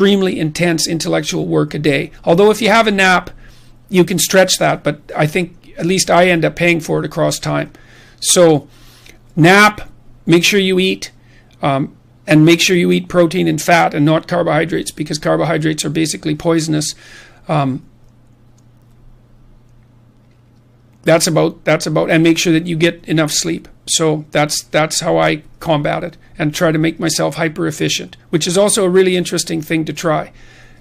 extremely intense intellectual work a day. Although if you have a nap, you can stretch that, but I think at least I end up paying for it across time. So nap, make sure you eat, and make sure you eat protein and fat and not carbohydrates, because carbohydrates are basically poisonous. That's about, and make sure that you get enough sleep. So that's how I combat it and try to make myself hyper efficient, which is also a really interesting thing to try.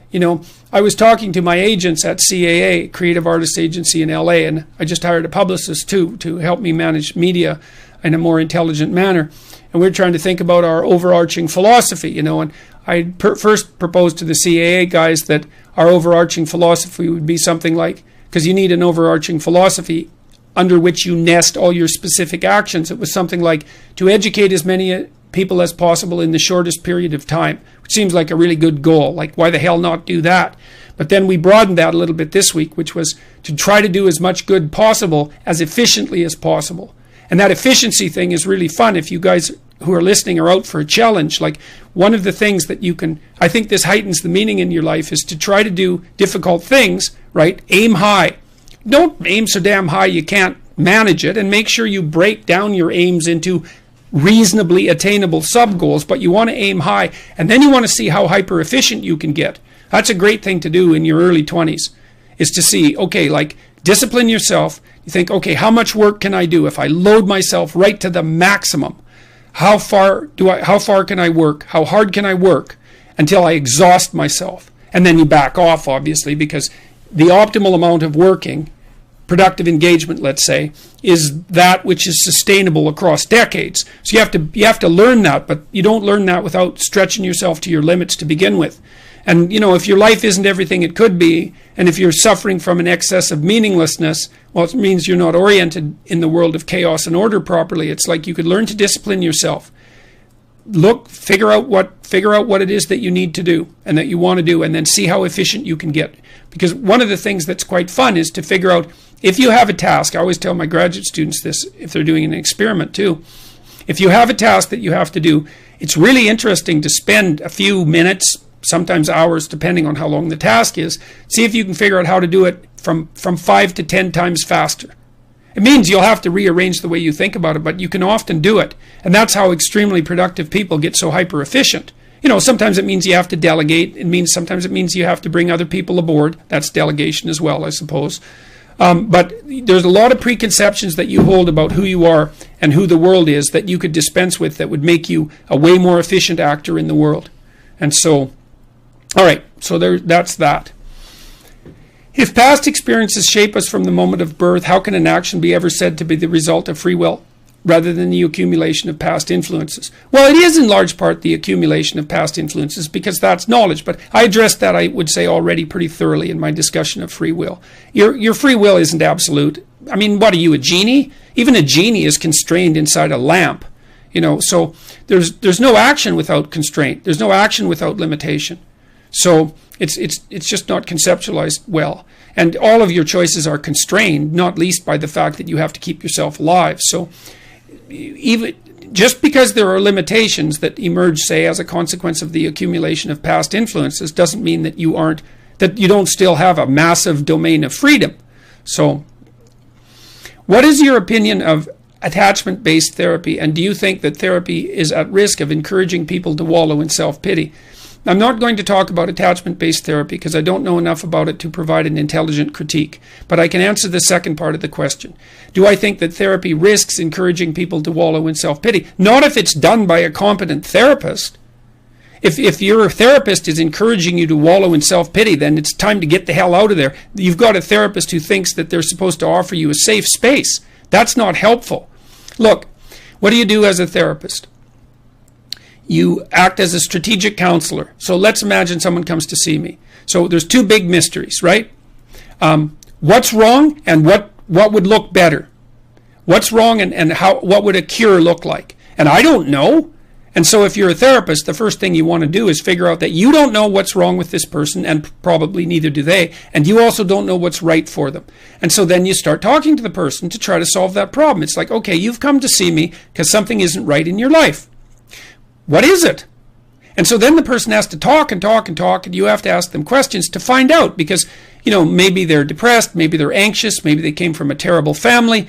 You know, I was talking to my agents at CAA, Creative Artists Agency in LA, and I just hired a publicist too to help me manage media in a more intelligent manner. And we're trying to think about our overarching philosophy, you know, and I first proposed to the CAA guys that our overarching philosophy would be something like, because you need an overarching philosophy under which you nest all your specific actions. It was something like to educate as many people as possible in the shortest period of time, which seems like a really good goal. Like, why the hell not do that? But then we broadened that a little bit this week, which was to try to do as much good possible as efficiently as possible. And that efficiency thing is really fun. If you guys who are listening are out for a challenge, like one of the things that you can, I think this heightens the meaning in your life, is to try to do difficult things, right? Aim high. Don't aim so damn high you can't manage it, and make sure you break down your aims into reasonably attainable sub-goals, but you want to aim high, and then you want to see how hyper efficient you can get. That's a great thing to do in your early 20s, is to see, okay, like discipline yourself. You think, okay, how much work can I do if I load myself right to the maximum? How far can I work? How hard can I work until I exhaust myself? And then you back off, obviously, because the optimal amount of working, productive engagement, let's say, is that which is sustainable across decades. So you have to learn that, but you don't learn that without stretching yourself to your limits to begin with. And, you know, if your life isn't everything it could be, and if you're suffering from an excess of meaninglessness, well, it means you're not oriented in the world of chaos and order properly. It's like you could learn to discipline yourself. Figure out what it is that you need to do and that you want to do, and then see how efficient you can get. Because one of the things that's quite fun is to figure out, if you have a task, I always tell my graduate students this if they're doing an experiment too, if you have a task that you have to do, it's really interesting to spend a few minutes, sometimes hours, depending on how long the task is, see if you can figure out how to do it from 5 to 10 times faster. It means you'll have to rearrange the way you think about it, but you can often do it. And that's how extremely productive people get so hyper efficient. You know, sometimes it means you have to delegate. Sometimes it means you have to bring other people aboard. That's delegation as well, I suppose. But there's a lot of preconceptions that you hold about who you are and who the world is that you could dispense with, that would make you a way more efficient actor in the world. And so, all right, so that's that. If past experiences shape us from the moment of birth, how can an action be ever said to be the result of free will rather than the accumulation of past influences? Well, it is in large part the accumulation of past influences, because that's knowledge. But I addressed that, I would say, already pretty thoroughly in my discussion of free will. Your free will isn't absolute. I mean, what are you, a genie? Even a genie is constrained inside a lamp. You know, so there's no action without constraint. There's no action without limitation. So it's just not conceptualized well. And all of your choices are constrained, not least by the fact that you have to keep yourself alive. So even just because there are limitations that emerge, say, as a consequence of the accumulation of past influences, doesn't mean that you don't still have a massive domain of freedom. So what is your opinion of attachment-based therapy, and do you think that therapy is at risk of encouraging people to wallow in self-pity? I'm not going to talk about attachment-based therapy because I don't know enough about it to provide an intelligent critique, but I can answer the second part of the question. Do I think that therapy risks encouraging people to wallow in self-pity? Not if it's done by a competent therapist. If your therapist is encouraging you to wallow in self-pity, then it's time to get the hell out of there. You've got a therapist who thinks that they're supposed to offer you a safe space. That's not helpful. Look, what do you do as a therapist? You act as a strategic counselor. So let's imagine someone comes to see me. So there's two big mysteries, right? What's wrong and what would look better? What's wrong and what would a cure look like? And I don't know. And so if you're a therapist, the first thing you want to do is figure out that you don't know what's wrong with this person, and probably neither do they, and you also don't know what's right for them. And so then you start talking to the person to try to solve that problem. It's like, okay, you've come to see me because something isn't right in your life. What is it? And so then the person has to talk and talk and talk, and you have to ask them questions to find out, because, maybe they're depressed, maybe they're anxious, maybe they came from a terrible family,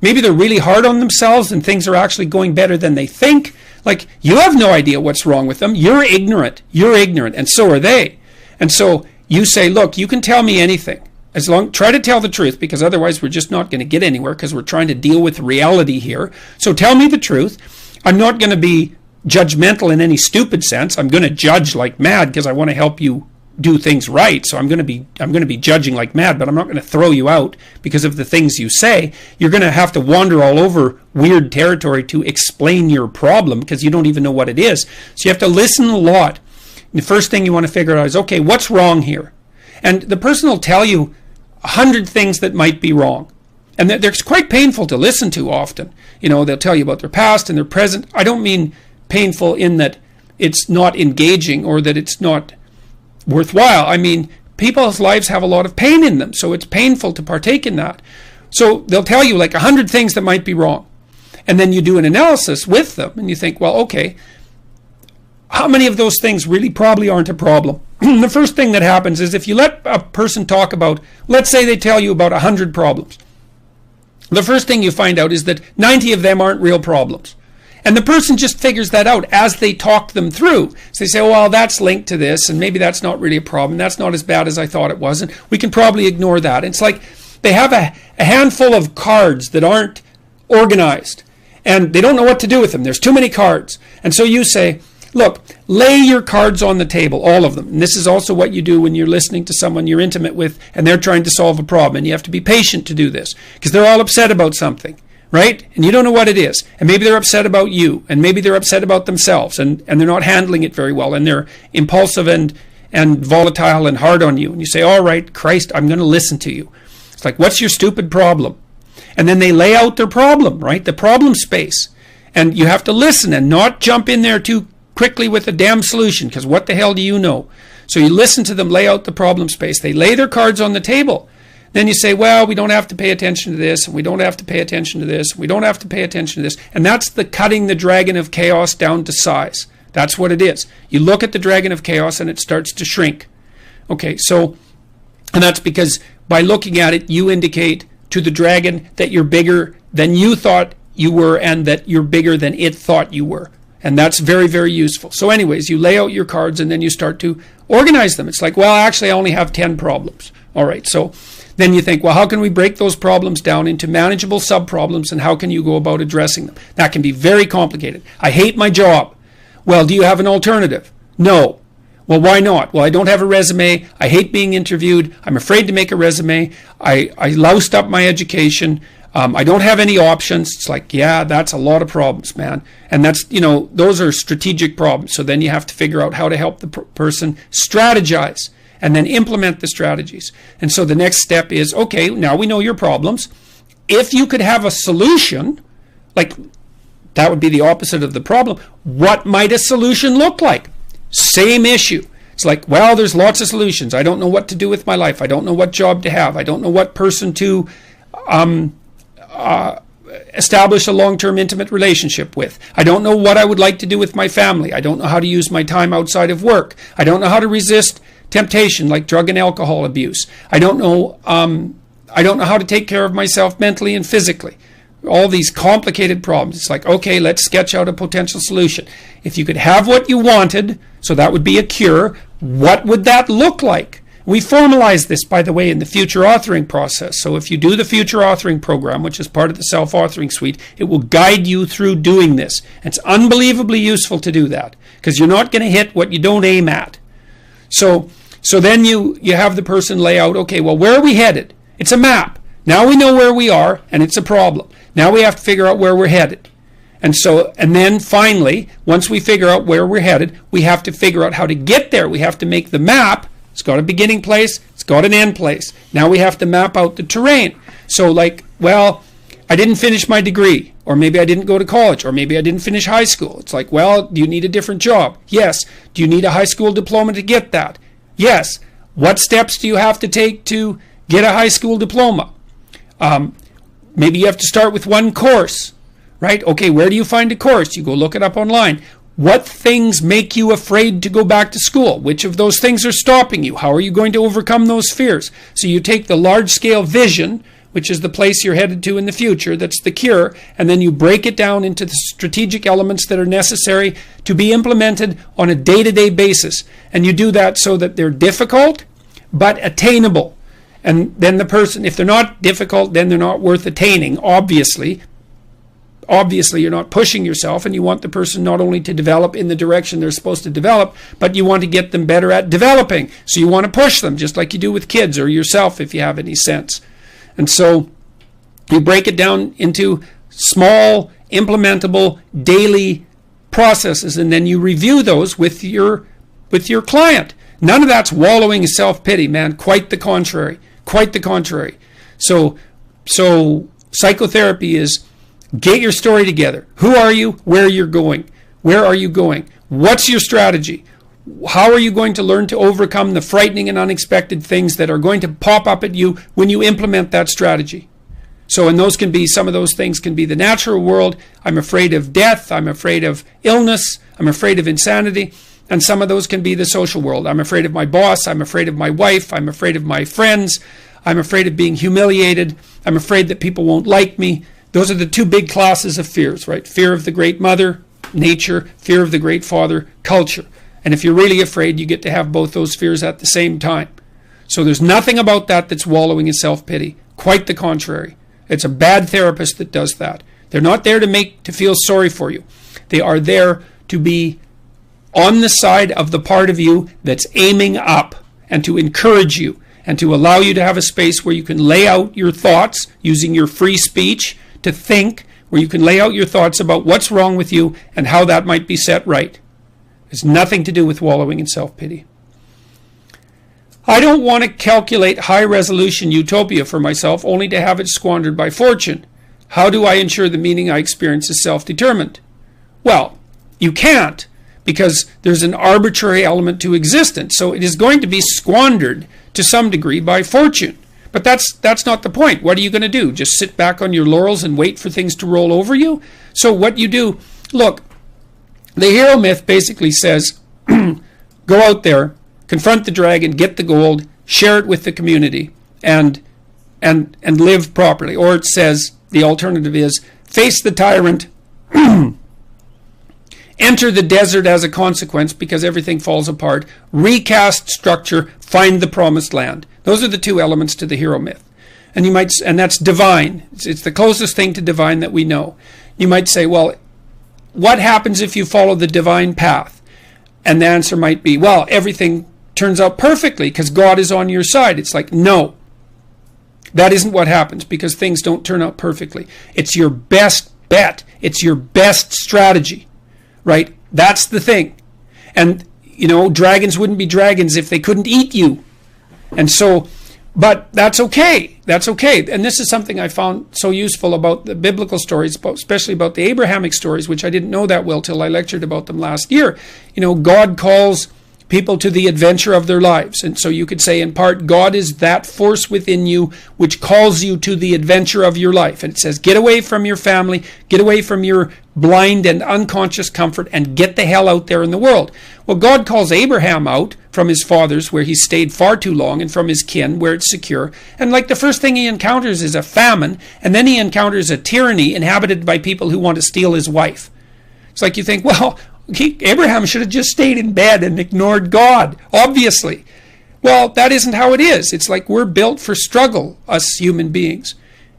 maybe they're really hard on themselves and things are actually going better than they think. Like, you have no idea what's wrong with them. You're ignorant, and so are they. And so you say, look, you can tell me anything. Try to tell the truth, because otherwise we're just not going to get anywhere, because we're trying to deal with reality here. So tell me the truth. I'm not going to be judgmental in any stupid sense. I'm going to judge like mad because I want to help you do things right. So I'm going to be judging like mad, but I'm not going to throw you out because of the things you say. You're going to have to wander all over weird territory to explain your problem, because you don't even know what it is. So you have to listen a lot. And the first thing you want to figure out is, okay, what's wrong here? And the person will tell you 100 things that might be wrong. And they're quite painful to listen to often. They'll tell you about their past and their present. I don't mean painful in that it's not engaging or that it's not worthwhile. I mean, people's lives have a lot of pain in them, so it's painful to partake in that. So they'll tell you like 100 things that might be wrong. And then you do an analysis with them, and you think, well, okay, how many of those things really probably aren't a problem? The first thing that happens is, if you let a person talk about, let's say they tell you about 100 problems, the first thing you find out is that 90 of them aren't real problems. And the person just figures that out as they talk them through. So they say, oh, well, that's linked to this, and maybe that's not really a problem. That's not as bad as I thought it was, and we can probably ignore that. It's like they have a handful of cards that aren't organized, and they don't know what to do with them. There's too many cards. And so you say, look, lay your cards on the table, all of them. And this is also what you do when you're listening to someone you're intimate with and they're trying to solve a problem. And you have to be patient to do this, because they're all upset about something, right? And you don't know what it is. And maybe they're upset about you, and maybe they're upset about themselves, and they're not handling it very well, and they're impulsive and volatile and hard on you. And you say, all right, Christ, I'm going to listen to you. It's like, what's your stupid problem? And then they lay out their problem, right? The problem space. And you have to listen and not jump in there too quickly with a damn solution, because what the hell do you know? So you listen to them lay out the problem space. They lay their cards on the table. Then you say, well, we don't have to pay attention to this, and we don't have to pay attention to this, and we don't have to pay attention to this. And that's the cutting the dragon of chaos down to size. That's what it is. You look at the dragon of chaos and it starts to shrink. Okay, so, and that's because by looking at it, you indicate to the dragon that you're bigger than you thought you were, and that you're bigger than it thought you were. And that's very, very useful. So anyways, you lay out your cards and then you start to organize them. It's like, well, actually, I only have 10 problems. All right, so then you think, well, how can we break those problems down into manageable sub-problems, and how can you go about addressing them? That can be very complicated. I hate my job. Well, do you have an alternative? No. Well, why not? Well, I don't have a resume. I hate being interviewed. I'm afraid to make a resume. I loused up my education. I don't have any options. It's like, yeah, that's a lot of problems, man. And that's, those are strategic problems. So then you have to figure out how to help the person strategize and then implement the strategies. And so the next step is, okay, now we know your problems. If you could have a solution, like that would be the opposite of the problem, what might a solution look like? Same issue. It's like, well, there's lots of solutions. I don't know what to do with my life. I don't know what job to have. I don't know what person to establish a long-term intimate relationship with. I don't know what I would like to do with my family. I don't know how to use my time outside of work. I don't know how to resist temptation like drug and alcohol abuse. I don't know how to take care of myself mentally and physically. All these complicated problems. It's like, okay, let's sketch out a potential solution. If you could have what you wanted, so that would be a cure, what would that look like? We formalize this, by the way, in the future authoring process. So if you do the future authoring program, which is part of the self-authoring suite, it will guide you through doing this. It's unbelievably useful to do that, because you're not going to hit what you don't aim at. So then you have the person lay out, okay, well, where are we headed? It's a map. Now we know where we are, and it's a problem. Now we have to figure out where we're headed. And then finally, once we figure out where we're headed, we have to figure out how to get there. We have to make the map. It's got a beginning place. It's got an end place. Now we have to map out the terrain. So like, well, I didn't finish my degree, or maybe I didn't go to college, or maybe I didn't finish high school. It's like, well, do you need a different job? Yes. Do you need a high school diploma to get that? Yes. What steps do you have to take to get a high school diploma? Maybe you have to start with one course, right? Okay, where do you find a course? You go look it up online. What things make you afraid to go back to school? Which of those things are stopping you? How are you going to overcome those fears? So you take the large-scale vision, which is the place you're headed to in the future, that's the cure, and then you break it down into the strategic elements that are necessary to be implemented on a day-to-day basis. And you do that so that they're difficult, but attainable. And then the person, if they're not difficult, then they're not worth attaining, obviously. Obviously, you're not pushing yourself, and you want the person not only to develop in the direction they're supposed to develop, but you want to get them better at developing. So you want to push them, just like you do with kids or yourself, if you have any sense. And so you break it down into small, implementable, daily processes, and then you review those with your client. None of that's wallowing in self-pity, man. Quite the contrary. Quite the contrary. So psychotherapy is get your story together. Who are you? Where you're going? Where are you going? What's your strategy? How are you going to learn to overcome the frightening and unexpected things that are going to pop up at you when you implement that strategy? So, and those can be, some of those things can be the natural world. I'm afraid of death. I'm afraid of illness. I'm afraid of insanity. And some of those can be the social world. I'm afraid of my boss. I'm afraid of my wife. I'm afraid of my friends. I'm afraid of being humiliated. I'm afraid that people won't like me. Those are the two big classes of fears, right? Fear of the great mother, nature, fear of the great father, culture. And if you're really afraid, you get to have both those fears at the same time. So there's nothing about that that's wallowing in self-pity. Quite the contrary. It's a bad therapist that does that. They're not there to feel sorry for you. They are there to be on the side of the part of you that's aiming up and to encourage you and to allow you to have a space where you can lay out your thoughts using your free speech to think, where you can lay out your thoughts about what's wrong with you and how that might be set right. It's nothing to do with wallowing in self-pity. I don't want to calculate high-resolution utopia for myself only to have it squandered by fortune. How do I ensure the meaning I experience is self-determined? Well, you can't, because there's an arbitrary element to existence. So it is going to be squandered to some degree by fortune. But that's not the point. What are you going to do? Just sit back on your laurels and wait for things to roll over you? So what you do, look, the hero myth basically says, go out there, confront the dragon, get the gold, share it with the community, and live properly. Or it says, the alternative is, face the tyrant, enter the desert as a consequence because everything falls apart, recast structure, find the promised land. Those are the two elements to the hero myth. And that's divine. It's the closest thing to divine that we know. You might say, well, what happens if you follow the divine path? And the answer might be, well, everything turns out perfectly because God is on your side. It's like, no, that isn't what happens because things don't turn out perfectly. It's your best bet. It's your best strategy, right? That's the thing. And, dragons wouldn't be dragons if they couldn't eat you. And so, but that's okay. That's okay. And this is something I found so useful about the biblical stories, especially about the Abrahamic stories, which I didn't know that well till I lectured about them last year. God calls people to the adventure of their lives. And so you could say in part, God is that force within you which calls you to the adventure of your life. And it says, get away from your family, get away from your blind and unconscious comfort, and get the hell out there in the world. Well, God calls Abraham out from his fathers where he stayed far too long and from his kin where it's secure. And like the first thing he encounters is a famine, and then he encounters a tyranny inhabited by people who want to steal his wife. It's like you think, well, Abraham should have just stayed in bed and ignored God, obviously. Well, that isn't how it is. It's like we're built for struggle, us human beings.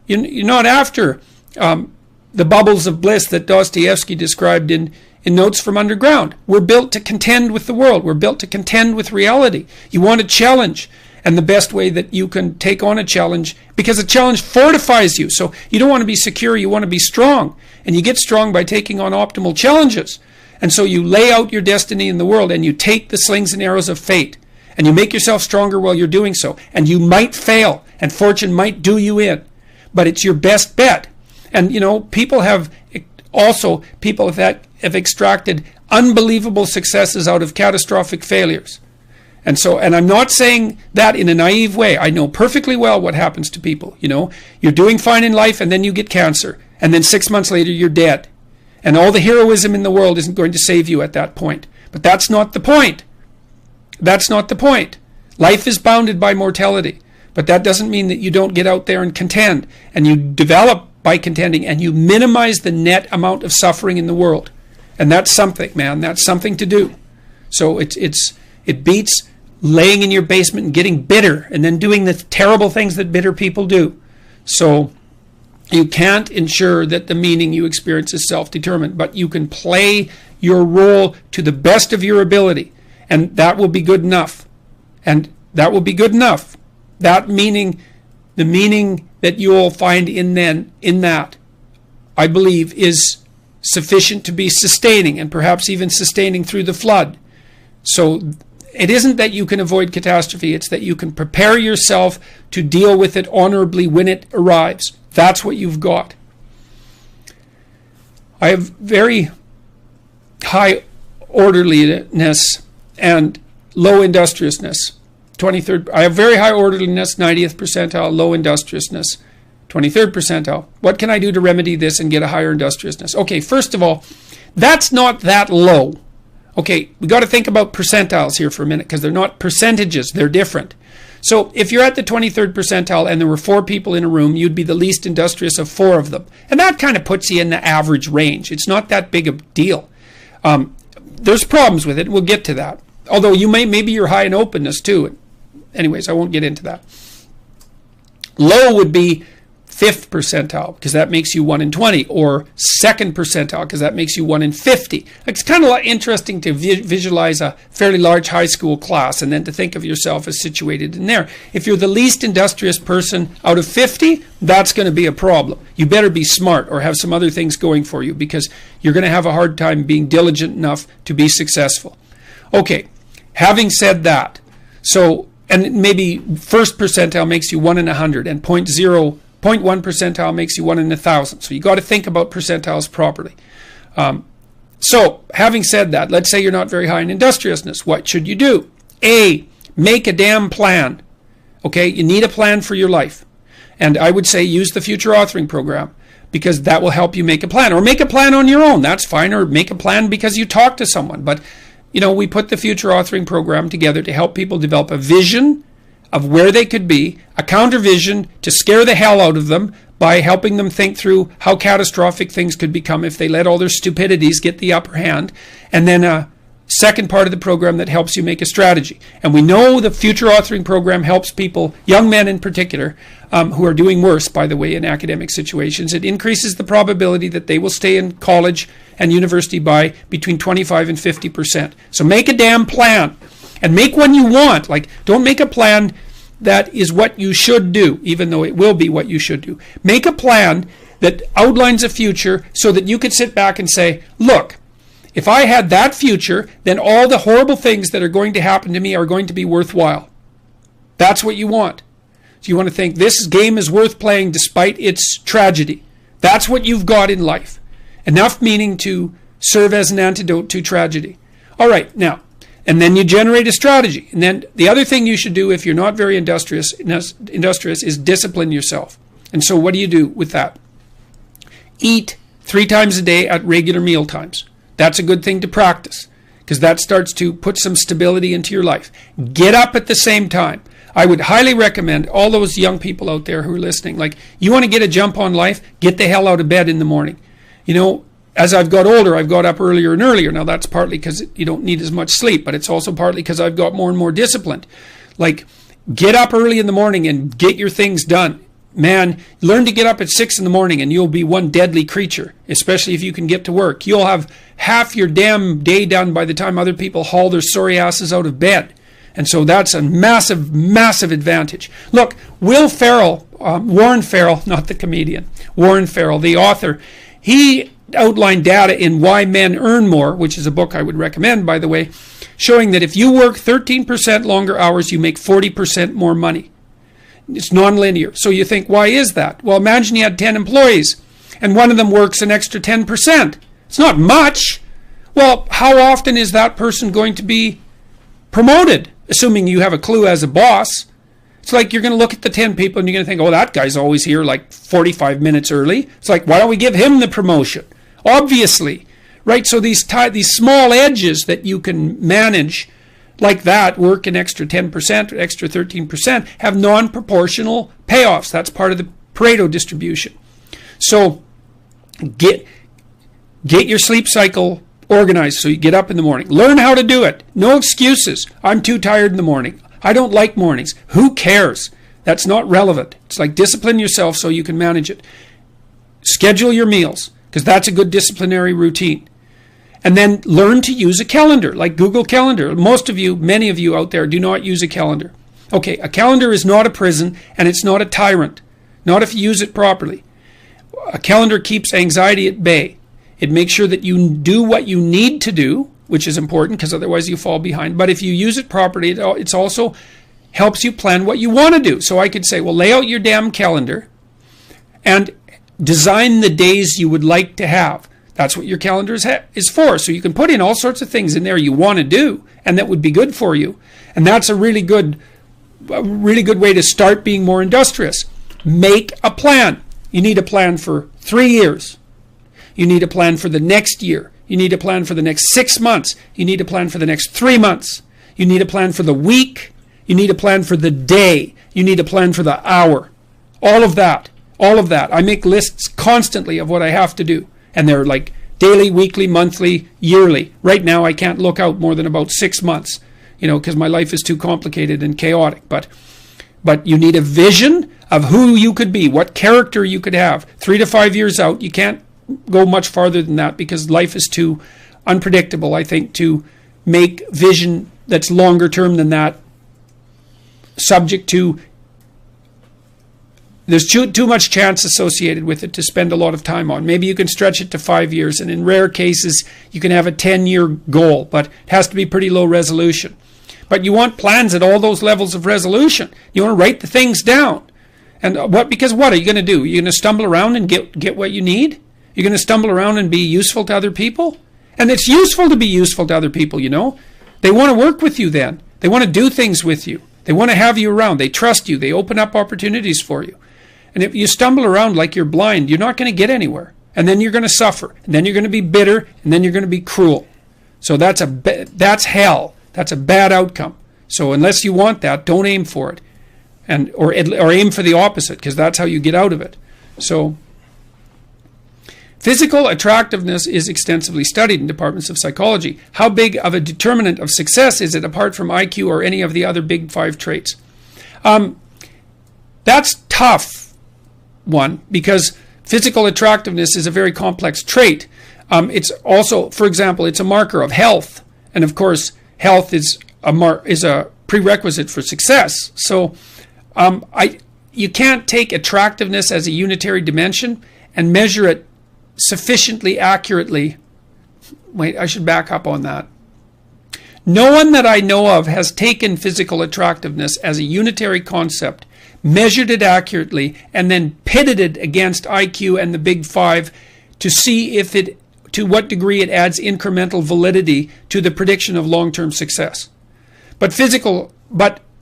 You're not after the bubbles of bliss that Dostoevsky described in Notes from Underground. We're built to contend with the world. We're built to contend with reality. You want a challenge. And the best way that you can take on a challenge, because a challenge fortifies you. So you don't want to be secure, you want to be strong. And you get strong by taking on optimal challenges. And so you lay out your destiny in the world and you take the slings and arrows of fate. And you make yourself stronger while you're doing so. And you might fail and fortune might do you in. But it's your best bet. And people have extracted unbelievable successes out of catastrophic failures. And I'm not saying that in a naive way. I know perfectly well what happens to people. You're doing fine in life and then you get cancer. And then 6 months later you're dead. And all the heroism in the world isn't going to save you at that point. But that's not the point. That's not the point. Life is bounded by mortality. But that doesn't mean that you don't get out there and contend. And you develop by contending. And you minimize the net amount of suffering in the world. And that's something, man. That's something to do. So it beats laying in your basement and getting bitter. And then doing the terrible things that bitter people do. So you can't ensure that the meaning you experience is self-determined, but you can play your role to the best of your ability, and that will be good enough. And that will be good enough. That meaning, the meaning that you'll find in that, I believe, is sufficient to be sustaining, and perhaps even sustaining through the flood. So it isn't that you can avoid catastrophe, it's that you can prepare yourself to deal with it honorably when it arrives. That's what you've got. I have very high orderliness and low industriousness. 23rd. I have very high orderliness, 90th percentile, low industriousness, 23rd percentile. What can I do to remedy this and get a higher industriousness? Okay, first of all, that's not that low. Okay, we got to think about percentiles here for a minute, because they're not percentages, they're different. So if you're at the 23rd percentile and there were 4 people in a room, you'd be the least industrious of 4 of them. And that kind of puts you in the average range. It's not that big a deal. There's problems with it. We'll get to that. Although maybe you're high in openness too. Anyways, I won't get into that. Low would be 5th percentile, because that makes you 1 in 20, or 2nd percentile, because that makes you 1 in 50. It's kind of interesting to visualize a fairly large high school class, and then to think of yourself as situated in there. If you're the least industrious person out of 50, that's going to be a problem. You better be smart or have some other things going for you, because you're going to have a hard time being diligent enough to be successful. Okay, having said that, so, and maybe 1st percentile makes you 1 in 100, and 0.1 percentile makes you 1 in 1,000. So you got to think about percentiles properly. So having said that, let's say you're not very high in industriousness. What should you do? A, make a damn plan. Okay, you need a plan for your life. And I would say use the future authoring program, because that will help you make a plan. Or make a plan on your own. That's fine. Or make a plan because you talk to someone. But, you know, we put the future authoring program together to help people develop a vision of where they could be, a counter vision to scare the hell out of them by helping them think through how catastrophic things could become if they let all their stupidities get the upper hand, and then a second part of the program that helps you make a strategy. And we know the future authoring program helps people, young men in particular, who are doing worse, by the way, in academic situations. It increases the probability that they will stay in college and university by between 25 and 50%. So make a damn plan. And make one you want. Like, don't make a plan that is what you should do, even though it will be what you should do. Make a plan that outlines a future so that you could sit back and say, look, if I had that future, then all the horrible things that are going to happen to me are going to be worthwhile. That's what you want. So you want to think, this game is worth playing despite its tragedy. That's what you've got in life. Enough meaning to serve as an antidote to tragedy. All right, now, and then you generate a strategy. And then the other thing you should do if you're not very industrious is discipline yourself. And so what do you do with that? Eat 3 times a day at regular meal times. That's a good thing to practice, because that starts to put some stability into your life. Get up at the same time. I would highly recommend all those young people out there who are listening, like, you want to get a jump on life, get the hell out of bed in the morning. You know, as I've got older, I've got up earlier and earlier. Now, that's partly because you don't need as much sleep, but it's also partly because I've got more and more disciplined. Like, get up early in the morning and get your things done. Man, learn to get up at 6 in the morning and you'll be one deadly creature, especially if you can get to work. You'll have half your damn day done by the time other people haul their sorry asses out of bed. And so that's a massive, massive advantage. Look, Warren Farrell, not the comedian, Warren Farrell, the author, he outlined data in Why Men Earn More, which is a book I would recommend, by the way, showing that if you work 13% longer hours, you make 40% more money. It's nonlinear. So you think, why is that? Well, imagine you had 10 employees and one of them works an extra 10%. It's not much. Well, how often is that person going to be promoted, assuming you have a clue as a boss? It's like you're going to look at the 10 people and you're going to think, oh, that guy's always here like 45 minutes early. It's like, why don't we give him the promotion? obviously, right? So these small edges that you can manage like that, work an extra 10%, extra 13%, have non-proportional payoffs. That's part of the Pareto distribution. So get your sleep cycle organized so you get up in the morning. Learn how to do it. No excuses. I'm too tired in the morning. I don't like mornings. Who cares? That's not relevant. It's like discipline yourself so you can manage it. Schedule your meals, because that's a good disciplinary routine. And then learn to use a calendar, like Google Calendar. Most of you, many of you out there, do not use a calendar. Okay, a calendar is not a prison, and it's not a tyrant. Not if you use it properly. A calendar keeps anxiety at bay. It makes sure that you do what you need to do, which is important, because otherwise you fall behind. But if you use it properly, it also helps you plan what you want to do. So I could say, well, lay out your damn calendar and design the days you would like to have. That's what your calendar is for. So you can put in all sorts of things in there you want to do and that would be good for you. And that's a really good way to start being more industrious. Make a plan. You need a plan for 3 years. You need a plan for the next year. You need a plan for the next 6 months. You need a plan for the next 3 months. You need a plan for the week. You need a plan for the day. You need a plan for the hour. All of that. I make lists constantly of what I have to do. And they're like daily, weekly, monthly, yearly. Right now, I can't look out more than about 6 months, because my life is too complicated and chaotic. But you need a vision of who you could be, what character you could have. 3 to 5 years out, you can't go much farther than that because life is too unpredictable, I think, to make vision that's longer term than that subject to. There's too much chance associated with it to spend a lot of time on. Maybe you can stretch it to 5 years, and in rare cases, you can have a 10-year goal, but it has to be pretty low resolution. But you want plans at all those levels of resolution. You want to write the things down. And because what are you going to do? You're going to stumble around and get what you need? You're going to stumble around and be useful to other people? And it's useful to be useful to other people, They want to work with you then. They want to do things with you. They want to have you around. They trust you. They open up opportunities for you. And if you stumble around like you're blind, you're not going to get anywhere. And then you're going to suffer. And then you're going to be bitter. And then you're going to be cruel. So that's hell. That's a bad outcome. So unless you want that, don't aim for it. Or aim for the opposite, because that's how you get out of it. So physical attractiveness is extensively studied in departments of psychology. How big of a determinant of success is it apart from IQ or any of the other big 5 traits? That's tough one, because physical attractiveness is a very complex trait. It's also, for example, it's a marker of health. And of course, health is a prerequisite for success. So you can't take attractiveness as a unitary dimension and measure it sufficiently accurately. Wait, I should back up on that. No one that I know of has taken physical attractiveness as a unitary concept, measured it accurately, and then pitted it against IQ and the big 5 to see to what degree it adds incremental validity to the prediction of long-term success.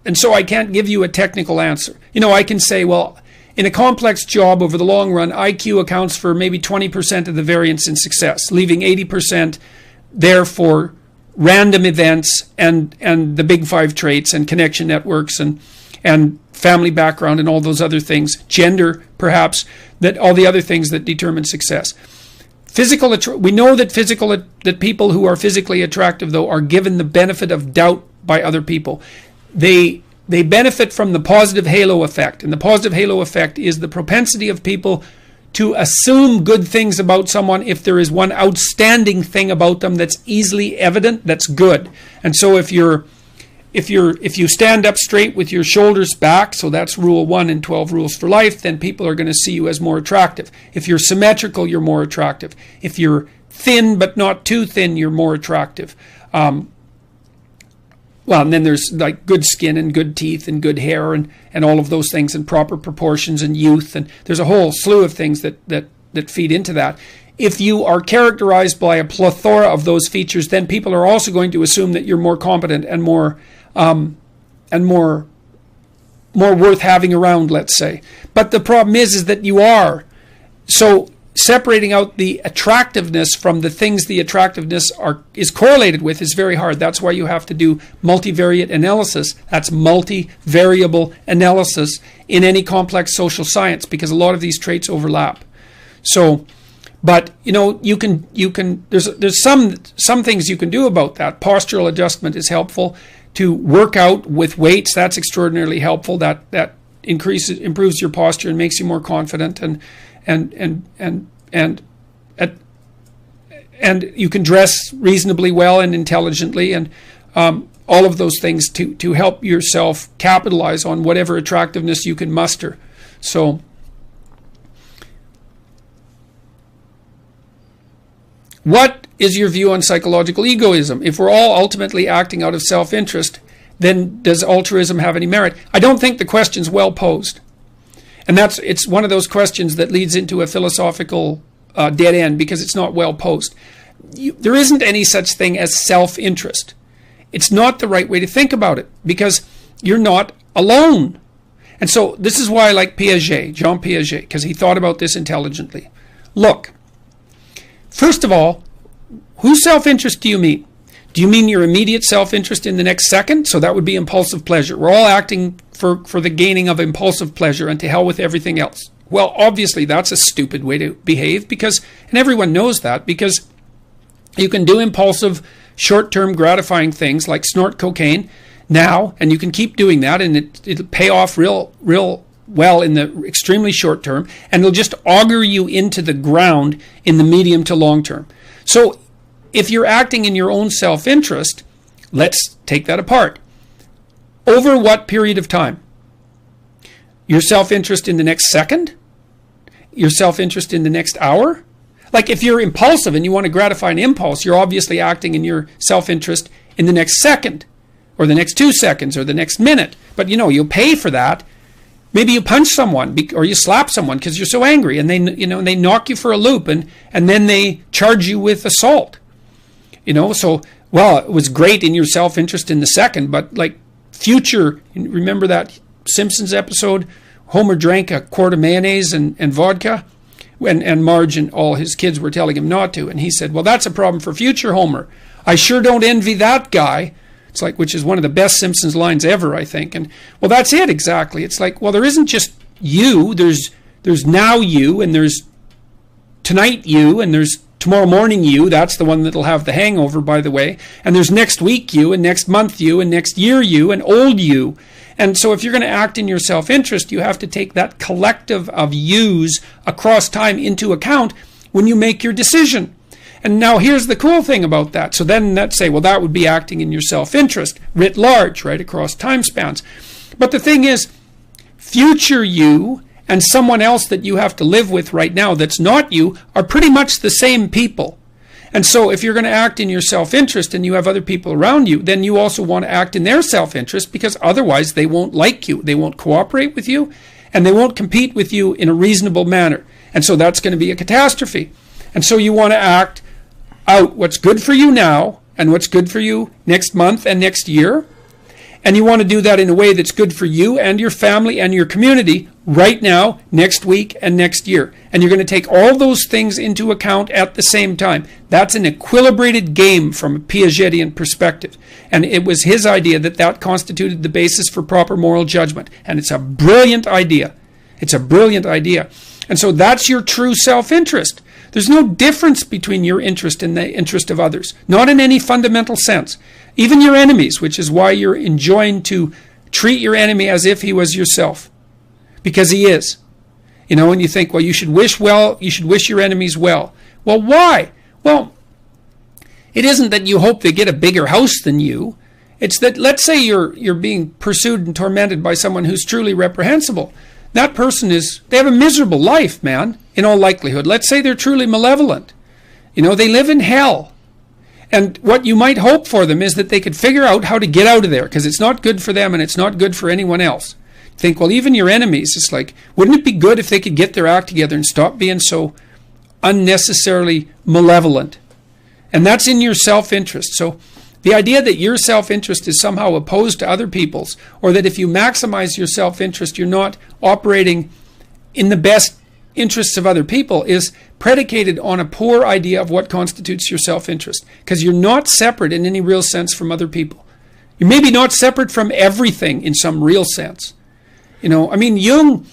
And so I can't give you a technical answer. I can say, well, in a complex job over the long run, IQ accounts for maybe 20% of the variance in success, leaving 80% there for random events and the big 5 traits and connection networks and family background and all those other things, gender perhaps, that all the other things that determine success. We know that people who are physically attractive, though, are given the benefit of doubt by other people. They benefit from the positive halo effect, and the positive halo effect is the propensity of people to assume good things about someone if there is one outstanding thing about them that's easily evident, that's good. And so if you stand up straight with your shoulders back, so that's rule 1 in 12 rules for life, then people are going to see you as more attractive. If you're symmetrical, you're more attractive. If you're thin but not too thin, you're more attractive. And then there's like good skin and good teeth and good hair and all of those things and proper proportions and youth. And there's a whole slew of things that feed into that. If you are characterized by a plethora of those features, then people are also going to assume that you're more competent and more worth having around, let's say. But the problem is that you are. So separating out the attractiveness from the things the attractiveness is correlated with is very hard. That's why you have to do multivariate analysis. That's multivariable analysis in any complex social science, because a lot of these traits overlap. So, but you can there's some things you can do about that. Postural adjustment is helpful. To work out with weights, that's extraordinarily helpful. That improves your posture and makes you more confident, and you can dress reasonably well and intelligently, and all of those things to help yourself capitalize on whatever attractiveness you can muster. So what is your view on psychological egoism? If we're all ultimately acting out of self-interest, then does altruism have any merit? I don't think the question's well posed. And it's one of those questions that leads into a philosophical dead end, because it's not well posed. There isn't any such thing as self-interest. It's not the right way to think about it, because you're not alone. And so this is why I like Piaget, Jean Piaget, because he thought about this intelligently. Look, first of all, whose self-interest do you mean? Do you mean your immediate self-interest in the next second? So that would be impulsive pleasure. We're all acting for the gaining of impulsive pleasure, and to hell with everything else. Well, obviously that's a stupid way to behave, and everyone knows that, because you can do impulsive, short-term gratifying things like snort cocaine now, and you can keep doing that, and it'll pay off real well in the extremely short term, and it'll just auger you into the ground in the medium to long term. So if you're acting in your own self-interest, let's take that apart. Over what period of time? Your self-interest in the next second? Your self-interest in the next hour? Like if you're impulsive and you want to gratify an impulse, you're obviously acting in your self-interest in the next second, or the next 2 seconds, or the next minute. But you'll pay for that. Maybe you punch someone or you slap someone because you're so angry, and they knock you for a loop, and then they charge you with assault. So, well, it was great in your self-interest in the second, but like future, remember that Simpsons episode? Homer drank a quart of mayonnaise and vodka, and Marge and all his kids were telling him not to, and he said, well, that's a problem for future Homer. I sure don't envy that guy. It's like, which is one of the best Simpsons lines ever, I think. And well, that's it exactly. It's like, well, there isn't just you. There's now you, and there's tonight you, and there's tomorrow morning you. That's the one that'll have the hangover, by the way. And there's next week you, and next month you, and next year you, and old you. And so if you're going to act in your self-interest, you have to take that collective of yous across time into account when you make your decision. And now here's the cool thing about that. So then let's say, well, that would be acting in your self-interest writ large, right, across time spans. But the thing is, future you and someone else that you have to live with right now that's not you are pretty much the same people. And so if you're going to act in your self-interest and you have other people around you, then you also want to act in their self-interest, because otherwise they won't like you, they won't cooperate with you, and they won't compete with you in a reasonable manner. And so that's going to be a catastrophe. And so you want to act out what's good for you now and what's good for you next month and next year. And you want to do that in a way that's good for you and your family and your community right now, next week, and next year. And you're going to take all those things into account at the same time. That's an equilibrated game from a Piagetian perspective. And it was his idea that constituted the basis for proper moral judgment. And it's a brilliant idea. It's a brilliant idea. And so that's your true self-interest. There's no difference between your interest and the interest of others, not in any fundamental sense. Even your enemies, which is why you're enjoined to treat your enemy as if he was yourself, because he is. And you think, well, you should wish your enemies well. Well, why? Well, it isn't that you hope they get a bigger house than you. It's that, let's say you're being pursued and tormented by someone who's truly reprehensible. That person they have a miserable life, man, in all likelihood. Let's say they're truly malevolent. They live in hell. And what you might hope for them is that they could figure out how to get out of there, because it's not good for them and it's not good for anyone else. Think, well, even your enemies, it's like, wouldn't it be good if they could get their act together and stop being so unnecessarily malevolent? And that's in your self-interest. So the idea that your self-interest is somehow opposed to other people's, or that if you maximize your self-interest, you're not operating in the best interests of other people is predicated on a poor idea of what constitutes your self-interest, because you're not separate in any real sense from other people. You're maybe not separate from everything in some real sense. I mean, Jung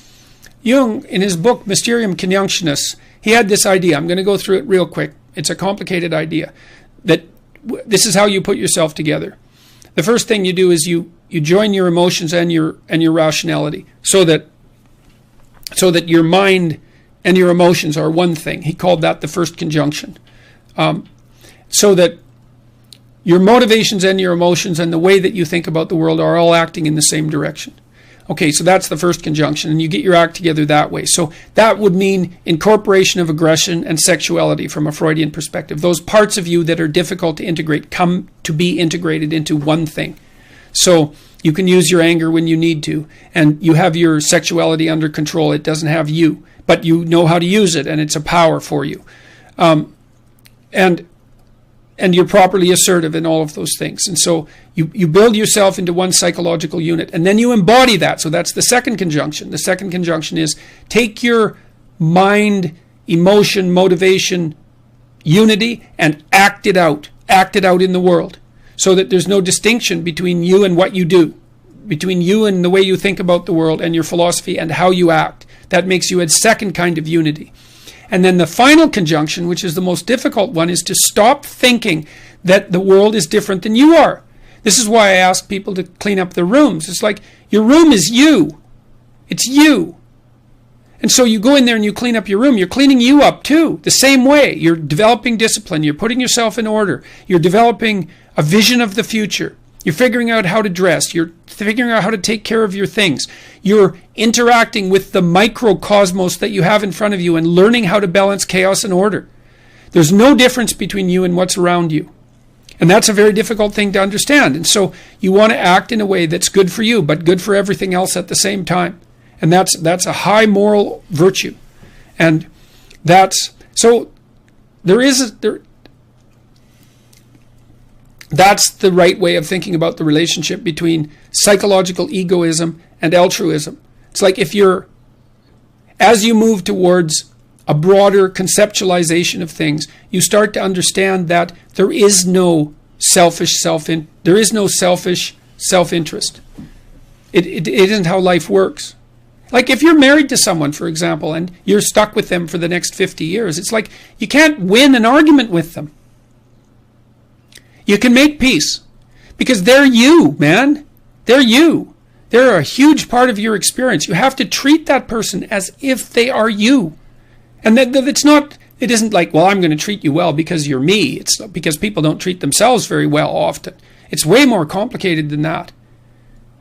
in his book Mysterium Conjunctionis, he had this idea. I'm going to go through it real quick. It's a complicated idea that this is how you put yourself together. The first thing you do is you join your emotions and your rationality, so that your mind and your emotions are one thing. He called that the first conjunction. So that your motivations and your emotions and the way that you think about the world are all acting in the same direction. Okay, so that's the first conjunction, and you get your act together that way. So that would mean incorporation of aggression and sexuality from a Freudian perspective. Those parts of you that are difficult to integrate come to be integrated into one thing. So you can use your anger when you need to, and you have your sexuality under control. It doesn't have you, but you know how to use it, and it's a power for you. And you're properly assertive in all of those things. And so you build yourself into one psychological unit, and then you embody that. So that's the second conjunction. The second conjunction is take your mind, emotion, motivation, unity, and act it out. Act it out in the world, so that there's no distinction between you and what you do, between you and the way you think about the world and your philosophy and how you act. That makes you a second kind of unity. And then the final conjunction, which is the most difficult one, is to stop thinking that the world is different than you are. This is why I ask people to clean up their rooms. It's like, your room is you. It's you. And so you go in there and you clean up your room. You're cleaning you up too, the same way. You're developing discipline. You're putting yourself in order. You're developing a vision of the future. You're figuring out how to dress. You're figuring out how to take care of your things. You're interacting with the microcosmos that you have in front of you and learning how to balance chaos and order. There's no difference between you and what's around you. And that's a very difficult thing to understand. And so you want to act in a way that's good for you, but good for everything else at the same time. And that's a high moral virtue. And that's the right way of thinking about the relationship between psychological egoism and altruism. It's like as you move towards a broader conceptualization of things, you start to understand that there is no selfish self-interest. It isn't how life works. Like if you're married to someone, for example, and you're stuck with them for the next 50 years, it's like you can't win an argument with them. You can make peace because they're you, man. They're you. They're a huge part of your experience. You have to treat that person as if they are you. And it isn't like, well, I'm going to treat you well because you're me. It's because people don't treat themselves very well often. It's way more complicated than that.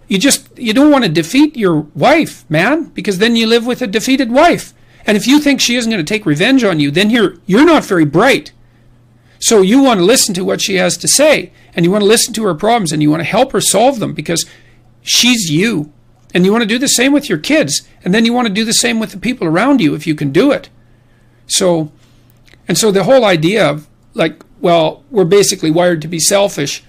You don't want to defeat your wife, man, because then you live with a defeated wife. And if you think she isn't going to take revenge on you, then you're not very bright. So you want to listen to what she has to say, and you want to listen to her problems, and you want to help her solve them because she's you. And you want to do the same with your kids, and then you want to do the same with the people around you if you can do it. So the whole idea of like, well, we're basically wired to be selfish.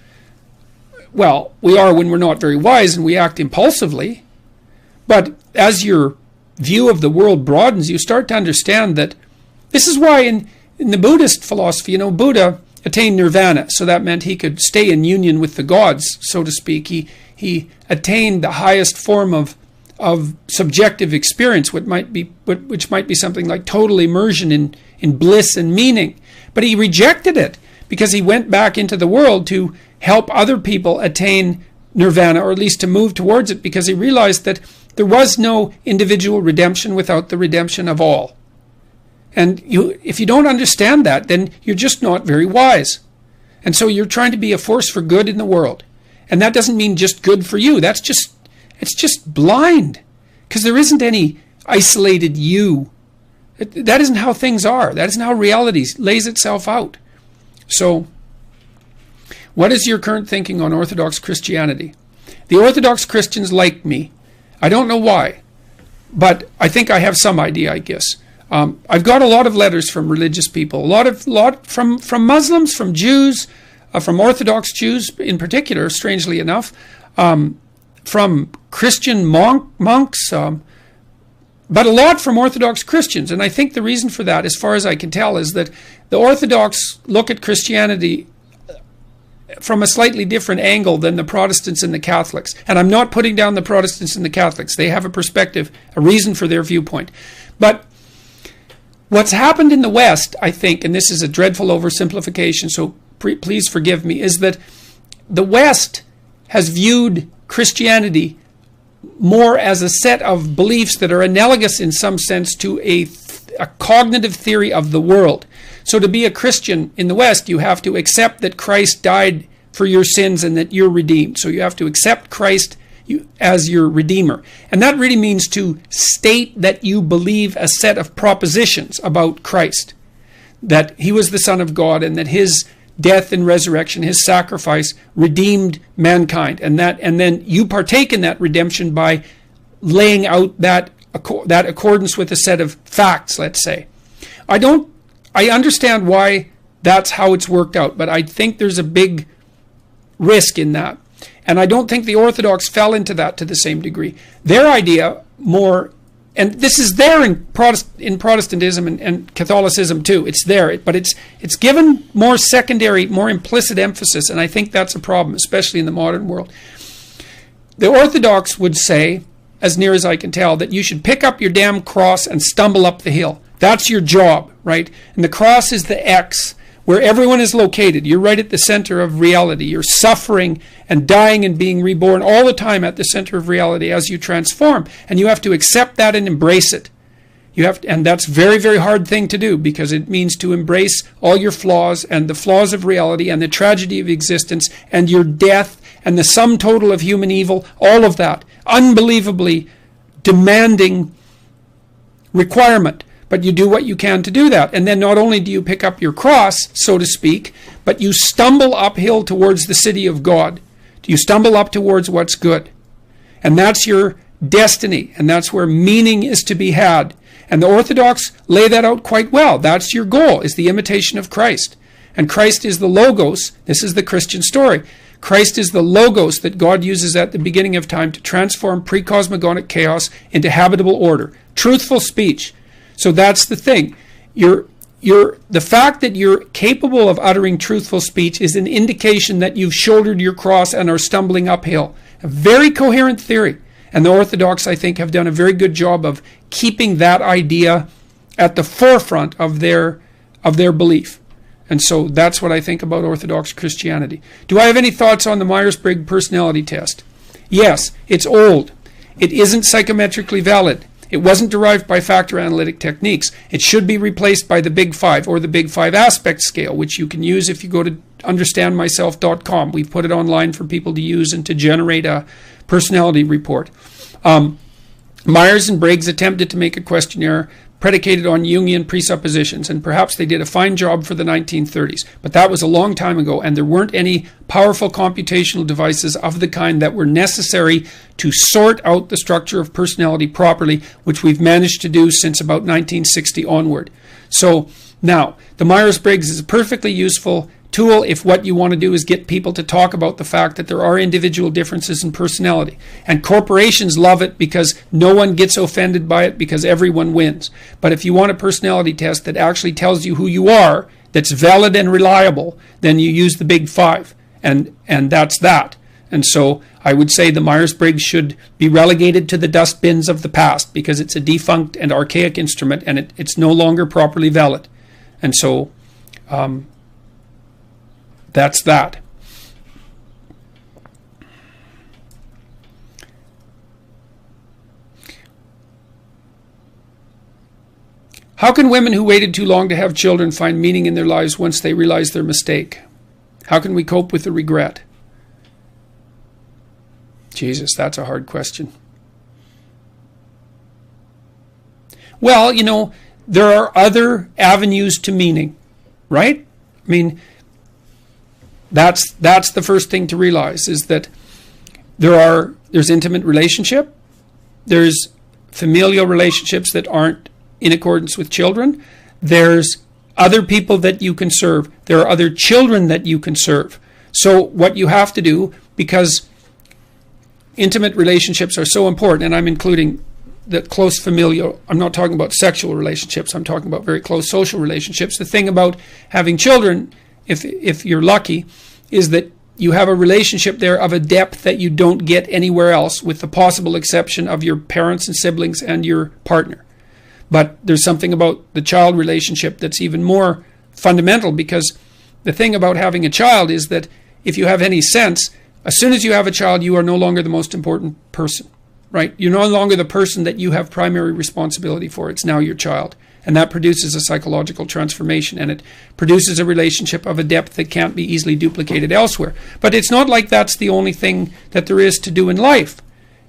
Well, we are when we're not very wise and we act impulsively. But as your view of the world broadens, you start to understand that this is why in the Buddhist philosophy, Buddha attained nirvana. So that meant he could stay in union with the gods, so to speak. He attained the highest form of subjective experience, which might be something like total immersion in bliss and meaning. But he rejected it because he went back into the world to help other people attain nirvana, or at least to move towards it, because he realized that there was no individual redemption without the redemption of all. And if you don't understand that, then you're just not very wise. And so you're trying to be a force for good in the world. And that doesn't mean just good for you. It's just blind, because there isn't any isolated you. That isn't how things are. That isn't how reality lays itself out. So what is your current thinking on Orthodox Christianity? The Orthodox Christians like me. I don't know why, but I think I have some idea, I guess. I've got a lot of letters from religious people, a lot from Muslims, from Jews, from Orthodox Jews in particular, strangely enough, from Christian monks, but a lot from Orthodox Christians. And I think the reason for that, as far as I can tell, is that the Orthodox look at Christianity from a slightly different angle than the Protestants and the Catholics. And I'm not putting down the Protestants and the Catholics. They have a perspective, a reason for their viewpoint. But what's happened in the West, I think, and this is a dreadful oversimplification, so please forgive me, is that the West has viewed Christianity more as a set of beliefs that are analogous in some sense to a cognitive theory of the world. So to be a Christian in the West, you have to accept that Christ died for your sins and that you're redeemed. So you have to accept Christ as your Redeemer. And that really means to state that you believe a set of propositions about Christ, that he was the Son of God and that his death and resurrection, his sacrifice, redeemed mankind. And then you partake in that redemption by laying out that accordance with a set of facts, let's say. I understand why that's how it's worked out, but I think there's a big risk in that. And I don't think the Orthodox fell into that to the same degree. Their idea more, and this is there in Protestantism and Catholicism too, it's there, but it's given more secondary, more implicit emphasis, and I think that's a problem, especially in the modern world. The Orthodox would say, as near as I can tell, that you should pick up your damn cross and stumble up the hill. That's your job, right? And the cross is the X, where everyone is located. You're right at the center of reality. You're suffering and dying and being reborn all the time at the center of reality as you transform. And you have to accept that and embrace it. And that's a very, very hard thing to do, because it means to embrace all your flaws and the flaws of reality and the tragedy of existence and your death and the sum total of human evil, all of that. Unbelievably demanding requirement. But you do what you can to do that. And then not only do you pick up your cross, so to speak, but you stumble uphill towards the city of God. You stumble up towards what's good. And that's your destiny. And that's where meaning is to be had. And the Orthodox lay that out quite well. That's your goal, is the imitation of Christ. And Christ is the Logos. This is the Christian story. Christ is the Logos that God uses at the beginning of time to transform pre-cosmogonic chaos into habitable order. Truthful speech. So that's the thing. The fact that you're capable of uttering truthful speech is an indication that you've shouldered your cross and are stumbling uphill. A very coherent theory. And the Orthodox, I think, have done a very good job of keeping that idea at the forefront of their belief. And so that's what I think about Orthodox Christianity. Do I have any thoughts on the Myers-Briggs personality test? Yes, it's old. It isn't psychometrically valid. It wasn't derived by factor analytic techniques. It should be replaced by the Big Five, or the Big Five aspect scale, which you can use if you go to understandmyself.com. We've put it online for people to use and to generate a personality report. Myers and Briggs attempted to make a questionnaire predicated on Jungian presuppositions, and perhaps they did a fine job for the 1930s, but that was a long time ago, and there weren't any powerful computational devices of the kind that were necessary to sort out the structure of personality properly, which we've managed to do since about 1960 onward. So now, the Myers-Briggs is a perfectly useful tool if what you want to do is get people to talk about the fact that there are individual differences in personality. And corporations love it because no one gets offended by it, because everyone wins. But if you want a personality test that actually tells you who you are, that's valid and reliable, then you use the Big Five. And that's that. And so I would say the Myers-Briggs should be relegated to the dustbins of the past, because it's a defunct and archaic instrument, and it's no longer properly valid. And so that's that. How can women who waited too long to have children find meaning in their lives once they realize their mistake? How can we cope with the regret? Jesus, that's a hard question. Well, there are other avenues to meaning, right? I mean, that's the first thing to realize, is that there's intimate relationship, there's familial relationships that aren't in accordance with children, there's other people that you can serve, there are other children that you can serve. So what you have to do, because intimate relationships are so important, and I'm including the close familial, I'm not talking about sexual relationships, I'm talking about very close social relationships. The thing about having children, if you're lucky, is that you have a relationship there of a depth that you don't get anywhere else, with the possible exception of your parents and siblings and your partner. But there's something about the child relationship that's even more fundamental, because the thing about having a child is that if you have any sense, as soon as you have a child, you are no longer the most important person, right? You're no longer the person that you have primary responsibility for. It's now your child. And that produces a psychological transformation, and it produces a relationship of a depth that can't be easily duplicated elsewhere. But it's not like that's the only thing that there is to do in life.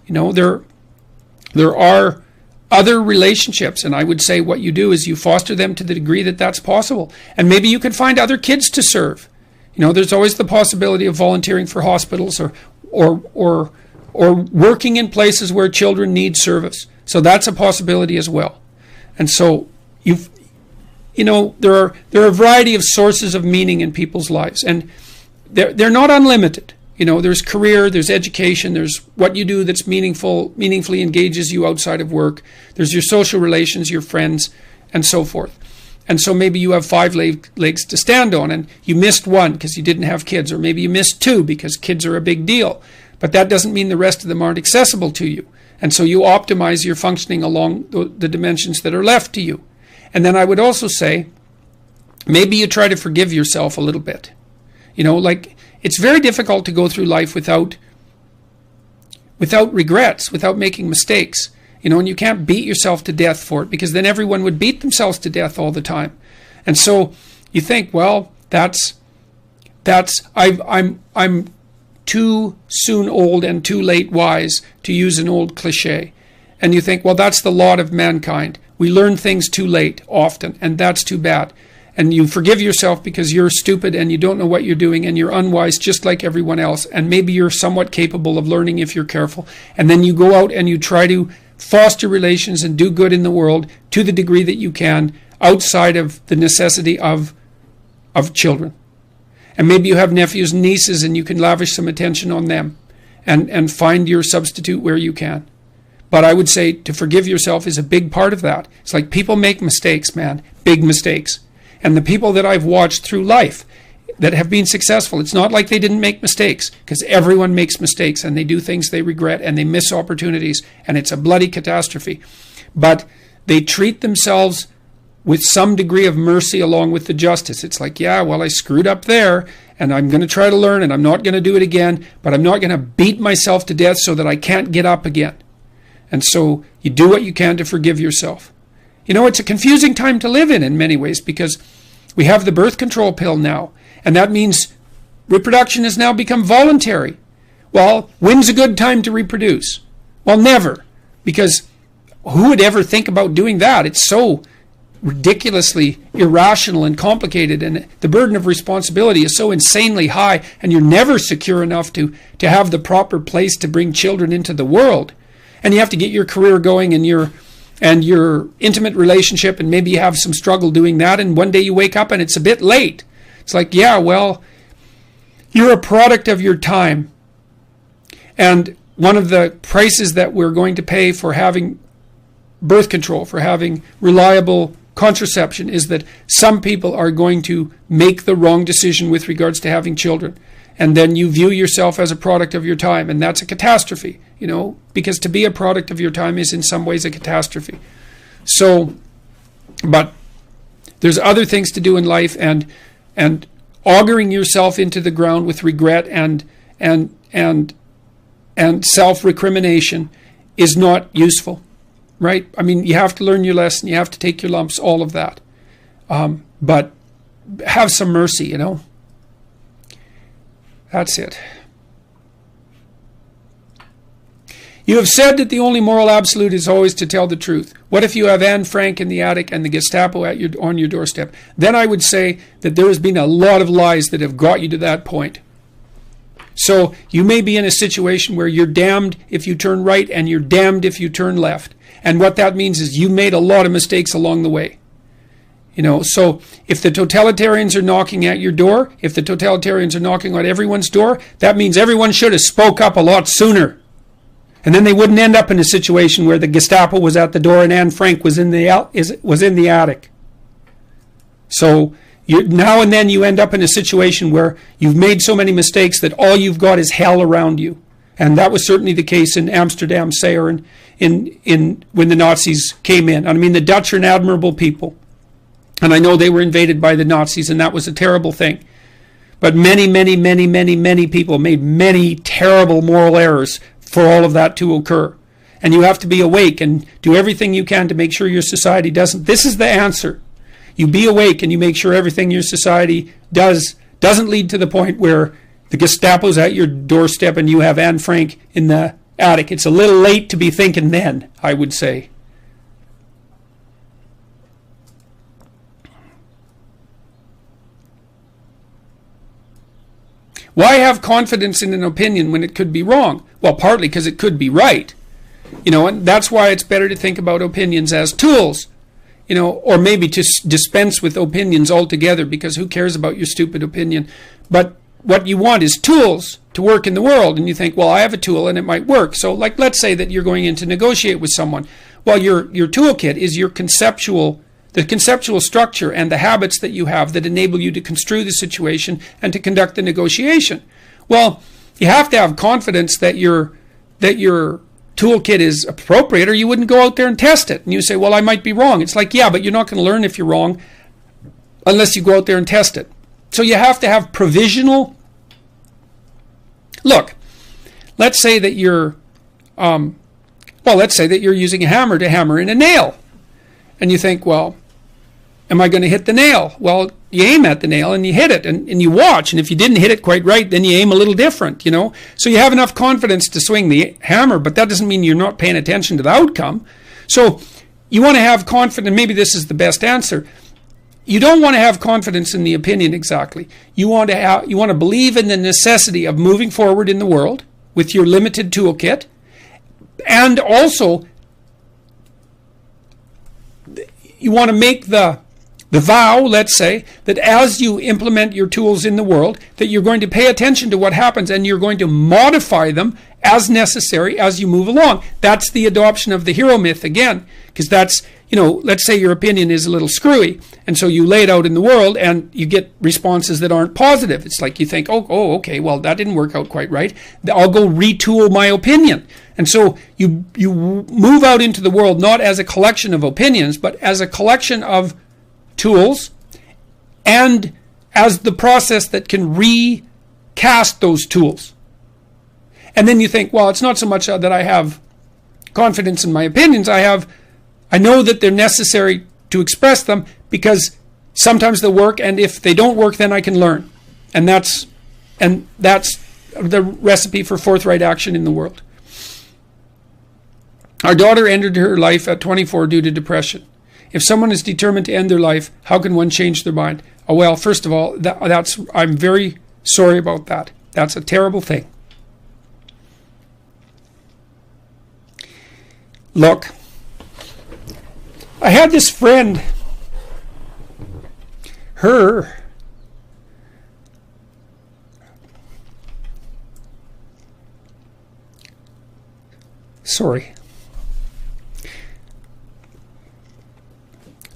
You know, there are other relationships, and I would say what you do is you foster them to the degree that that's possible. And maybe you can find other kids to serve. You know, there's always the possibility of volunteering for hospitals or working in places where children need service. So that's a possibility as well. And so there are a variety of sources of meaning in people's lives, and they're not unlimited. You know, there's career, there's education, there's what you do that's meaningfully engages you outside of work. There's your social relations, your friends, and so forth. And so maybe you have 5 legs to stand on, and you missed one because you didn't have kids, or maybe you missed 2 because kids are a big deal. But that doesn't mean the rest of them aren't accessible to you. And so you optimize your functioning along the dimensions that are left to you. And then I would also say, maybe you try to forgive yourself a little bit. You know, like, it's very difficult to go through life without regrets, without making mistakes. You know, and you can't beat yourself to death for it, because then everyone would beat themselves to death all the time. And so you think, well, I'm too soon old and too late wise, to use an old cliche. And you think, well, that's the lot of mankind. We learn things too late often, and that's too bad. And you forgive yourself because you're stupid and you don't know what you're doing and you're unwise just like everyone else. And maybe you're somewhat capable of learning if you're careful. And then you go out and you try to foster relations and do good in the world to the degree that you can, outside of the necessity of children. And maybe you have nephews and nieces and you can lavish some attention on them and find your substitute where you can. But I would say to forgive yourself is a big part of that. It's like, people make mistakes, man, big mistakes. And the people that I've watched through life that have been successful, it's not like they didn't make mistakes, because everyone makes mistakes and they do things they regret and they miss opportunities, and it's a bloody catastrophe. But they treat themselves with some degree of mercy along with the justice. It's like, yeah, well, I screwed up there and I'm going to try to learn and I'm not going to do it again, but I'm not going to beat myself to death so that I can't get up again. And so you do what you can to forgive yourself. You know, it's a confusing time to live in many ways, because we have the birth control pill now, and that means reproduction has now become voluntary. Well, when's a good time to reproduce? Well, never, because who would ever think about doing that? It's so ridiculously irrational and complicated, and the burden of responsibility is so insanely high, and you're never secure enough to have the proper place to bring children into the world. And you have to get your career going and your intimate relationship, and maybe you have some struggle doing that, and one day you wake up and it's a bit late. It's like, yeah, well, you're a product of your time. And one of the prices that we're going to pay for having birth control, for having reliable contraception, is that some people are going to make the wrong decision with regards to having children. And then you view yourself as a product of your time, and that's a catastrophe, you know, because to be a product of your time is in some ways a catastrophe. So, but there's other things to do in life, and auguring yourself into the ground with regret and self-recrimination is not useful, right? I mean, you have to learn your lesson, you have to take your lumps, all of that. But have some mercy, you know. That's it. You have said that the only moral absolute is always to tell the truth. What if you have Anne Frank in the attic and the Gestapo on your doorstep? Then I would say that there has been a lot of lies that have got you to that point. So you may be in a situation where you're damned if you turn right and you're damned if you turn left. And what that means is you made a lot of mistakes along the way. You know, so if the totalitarians are knocking at your door, if the totalitarians are knocking on everyone's door, that means everyone should have spoke up a lot sooner. And then they wouldn't end up in a situation where the Gestapo was at the door and Anne Frank was in the attic. So now and then you end up in a situation where you've made so many mistakes that all you've got is hell around you. And that was certainly the case in Amsterdam, Sayre, in when the Nazis came in. I mean, the Dutch are an admirable people. And I know they were invaded by the Nazis, and that was a terrible thing. But many, many, many, many, many people made many terrible moral errors for all of that to occur. And you have to be awake and do everything you can to make sure your society doesn't. This is the answer. You be awake and you make sure everything your society doesn't lead to the point where the Gestapo's at your doorstep and you have Anne Frank in the attic. It's a little late to be thinking then, I would say. Why have confidence in an opinion when it could be wrong? Well, partly because it could be right. And that's why it's better to think about opinions as tools. Or maybe to dispense with opinions altogether, because who cares about your stupid opinion? But what you want is tools to work in the world. And you think, well, I have a tool and it might work. So like, let's say that you're going in to negotiate with someone. Well, your toolkit is the conceptual structure and the habits that you have that enable you to construe the situation and to conduct the negotiation. Well, you have to have confidence that your toolkit is appropriate, or you wouldn't go out there and test it. And you say, well, I might be wrong. It's like, yeah, but you're not going to learn if you're wrong unless you go out there and test it. So you have to have provisional. Look, let's say that you're using a hammer to hammer in a nail. And you think, well, am I going to hit the nail? Well, you aim at the nail and you hit it and you watch. And if you didn't hit it quite right, then you aim a little different, So you have enough confidence to swing the hammer, but that doesn't mean you're not paying attention to the outcome. So you want to have confidence. Maybe this is the best answer. You don't want to have confidence in the opinion exactly. You want to believe in the necessity of moving forward in the world with your limited toolkit, and also you want to make the vow, let's say, that as you implement your tools in the world, that you're going to pay attention to what happens and you're going to modify them as necessary as you move along. That's the adoption of the hero myth again, because that's, let's say your opinion is a little screwy, and so you lay it out in the world and you get responses that aren't positive. It's like you think, oh, okay, well, that didn't work out quite right. I'll go retool my opinion. And so you move out into the world not as a collection of opinions, but as a collection of tools, and as the process that can recast those tools. And then you think, well, it's not so much that I have confidence in my opinions. I know that they're necessary to express them, because sometimes they'll work, and if they don't work, then I can learn. And that's the recipe for forthright action in the world. Our daughter ended her life at 24 due to depression. If someone is determined to end their life, how can one change their mind? Oh, well, first of all, I'm very sorry about that. That's a terrible thing. Look, I had this friend,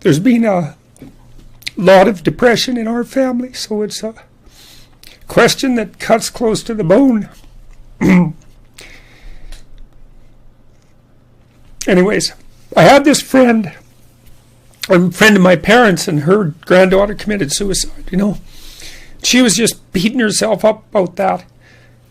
There's been a lot of depression in our family, so it's a question that cuts close to the bone. Anyways, I had this friend, a friend of my parents, and her granddaughter committed suicide, She was just beating herself up about that.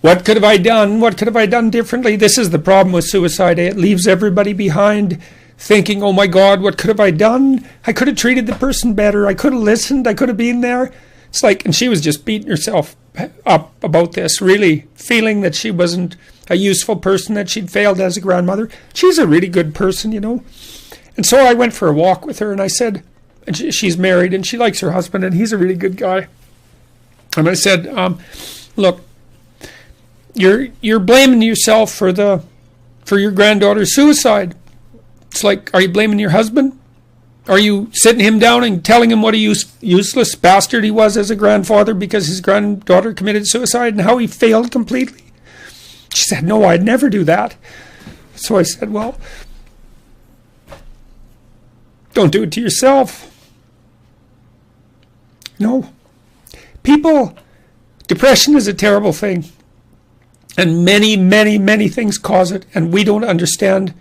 What could have I done? What could have I done differently? This is the problem with suicide. It leaves everybody behind thinking, oh my God, what could have I done? I could have treated the person better. I could have listened. I could have been there. It's like, and she was just beating herself up about this, really feeling that she wasn't a useful person, that she'd failed as a grandmother. She's a really good person, And so I went for a walk with her, and I said, and she's married and she likes her husband and he's a really good guy. And I said, look, you're blaming yourself for your granddaughter's suicide. It's like, are you blaming your husband? Are you sitting him down and telling him what a useless bastard he was as a grandfather because his granddaughter committed suicide and how he failed completely? She said, no, I'd never do that. So I said, well, don't do it to yourself. No. Depression is a terrible thing. And many, many, many things cause it. And we don't understand.